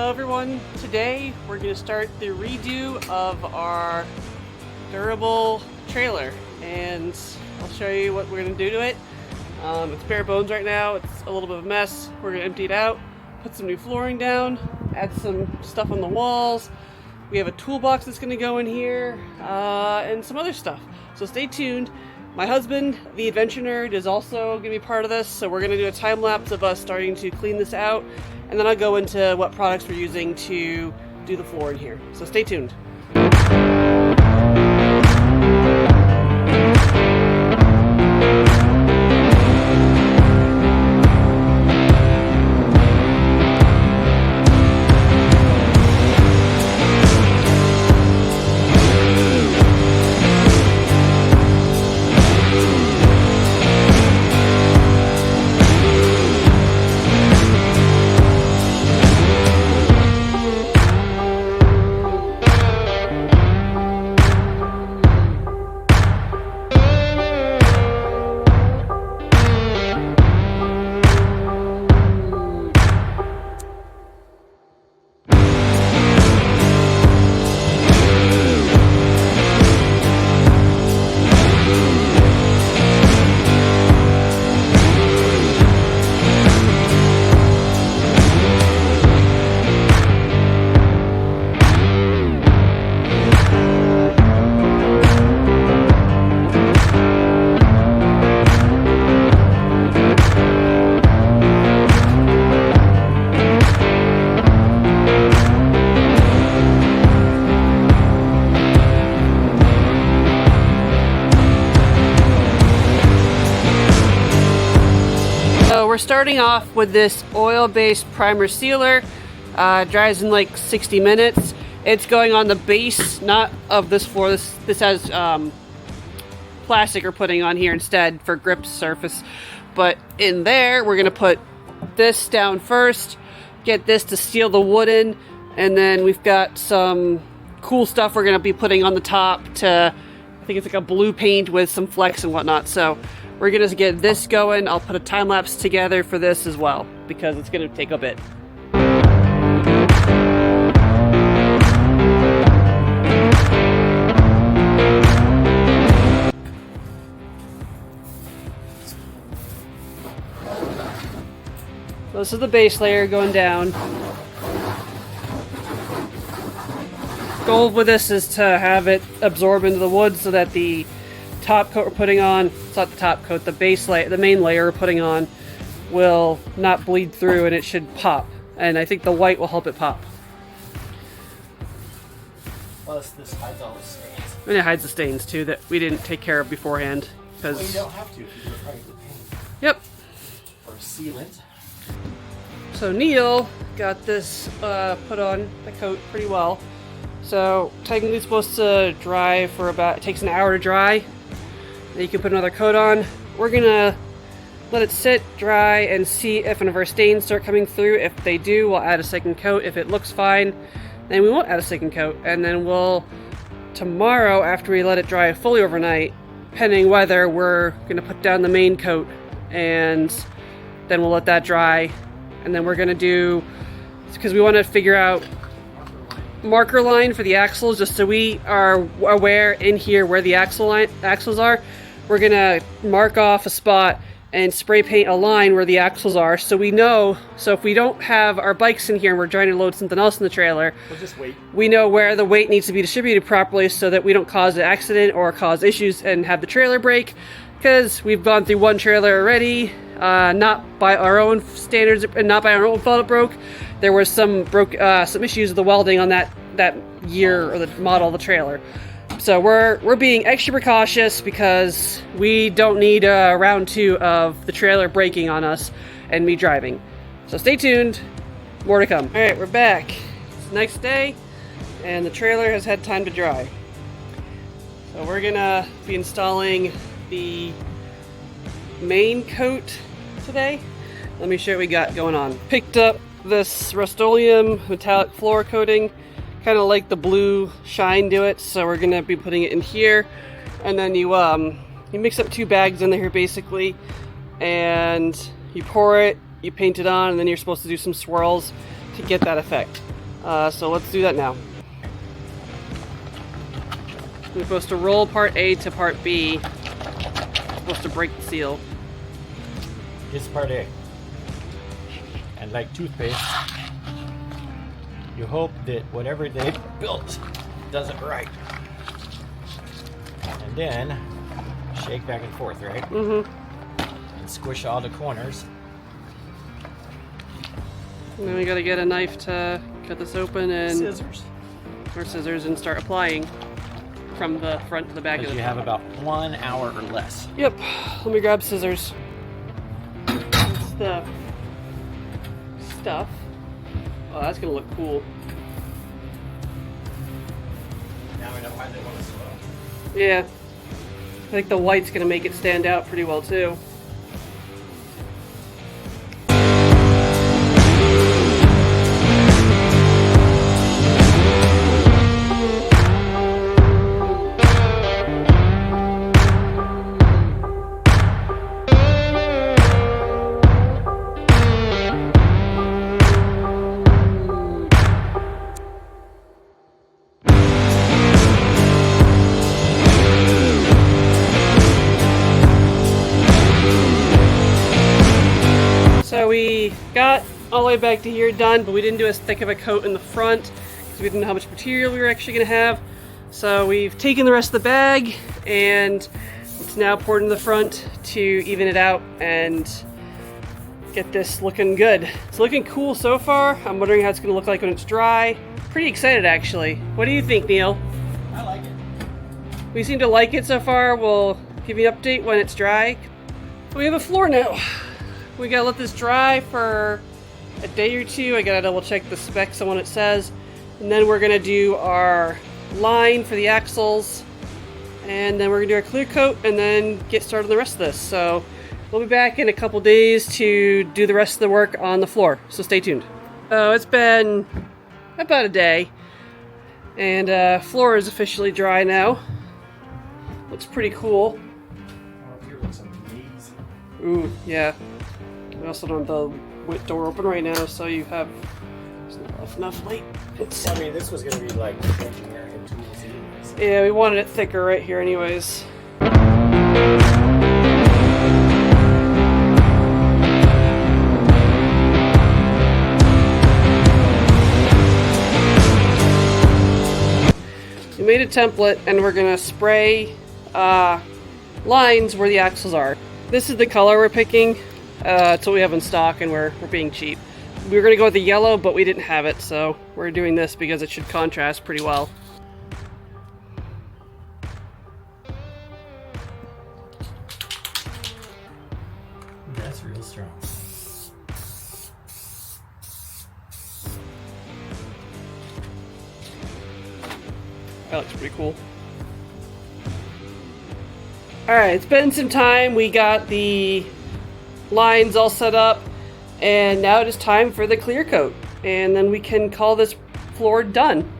Hello everyone, today we're going to start the redo of our Durabull trailer, and I'll show you what we're going to do to it. It's bare bones right now, it's a little bit of a mess. We're going to empty it out, put some new flooring down, add some stuff on the walls. We have a toolbox that's going to go in here, and some other stuff. So stay tuned. My husband, the Adventure Nerd, is also going to be part of this, so we're going to do a time lapse of us starting to clean this out, and then I'll go into what products we're using to do the floor in here. So stay tuned. We're starting off with this oil-based primer sealer. Dries in like 60 minutes. It's going on the base, not of this floor. This has plastic we're putting on here instead for grip surface. But in there, we're gonna put this down first, get this to seal the wood in, and then we've got some cool stuff we're gonna be putting on the top to, I think it's like a blue paint with some flecks and whatnot. So we're gonna get this going. I'll put a time lapse together for this as well because it's gonna take a bit. So this is the base layer going down. Goal with this is to have it absorb into the wood so that the top coat we're putting on, it's not the top coat, the base layer, the main layer we're putting on will not bleed through and it should pop. And I think the white will help it pop. Plus this hides all the stains. And it hides the stains too that we didn't take care of beforehand. Well, you don't have to if you do it right with paint. Yep. Or sealant. So Neil got this put on the coat pretty well. So technically it's supposed to dry for about, it takes an hour to dry. Then you can put another coat on. We're gonna let it sit, dry, and see if any of our stains start coming through. If they do, we'll add a second coat. If it looks fine, then we won't add a second coat. And then we'll, tomorrow, after we let it dry fully overnight, pending weather, we're gonna put down the main coat, and then we'll let that dry. And then we're gonna do, because we wanna figure out marker line for the axles, just so we are aware in here where the axles are. We're gonna mark off a spot and spray paint a line where the axles are, so we know. So if we don't have our bikes in here and we're trying to load something else in the trailer, we'll just wait. We know where the weight needs to be distributed properly so that we don't cause an accident or cause issues and have the trailer break. Because we've gone through one trailer already, not by our own standards and not by our own fault it broke. There was some issues with the welding on that year or the model of the trailer. So we're being extra precautious because we don't need round 2 of the trailer breaking on us and me driving. So stay tuned, more to come. All right, we're back. It's the next day and the trailer has had time to dry. So we're gonna be installing the main coat today. Let me show you what we got going on. Picked up this Rust-Oleum metallic floor coating, kind of like the blue shine to it, so we're gonna be putting it in here. And then you mix up 2 bags in there basically, and you pour it, you paint it on, and then you're supposed to do some swirls to get that effect. So let's do that now. We're supposed to roll part A to part B. We're supposed to break the seal. This is part A. And like toothpaste, you hope that whatever they built does it right. And then shake back and forth, right? Mm-hmm. And squish all the corners. And then we gotta get a knife to cut this open and Scissors. or scissors and start applying from the front to the back of Because the you have about 1 hour or less. Yep. Let me grab scissors. That's the stuff. Oh, that's gonna look cool. Now we know why they want to slow. Yeah. I think the white's gonna make it stand out pretty well too. So we got all the way back to here done, but we didn't do as thick of a coat in the front because we didn't know how much material we were actually going to have. So we've taken the rest of the bag and it's now poured in the front to even it out and get this looking good. It's looking cool so far. I'm wondering how it's going to look like when it's dry. Pretty excited actually. What do you think, Neil? I like it. We seem to like it so far. We'll give you an update when it's dry. We have a floor now. We gotta let this dry for a day or two. I gotta double check the specs on what it says. And then we're gonna do our line for the axles. And then we're gonna do our clear coat and then get started on the rest of this. So we'll be back in a couple days to do the rest of the work on the floor. So stay tuned. Oh, it's been about a day. And floor is officially dry now. Looks pretty cool. Oh, here looks amazing. Ooh, yeah. We also don't have the wet door open right now, so you have enough light. I mean, this was going to be like engineering tools anyways. Yeah, we wanted it thicker right here anyways. We made a template and we're gonna spray lines where the axles are. This is the color we're picking. It's what we have in stock and we're being cheap. We were going to go with the yellow, but we didn't have it, so we're doing this because it should contrast pretty well. That's real strong. That looks pretty cool. Alright, it's been some time. We got the lines all set up, and now it is time for the clear coat. And then we can call this floor done.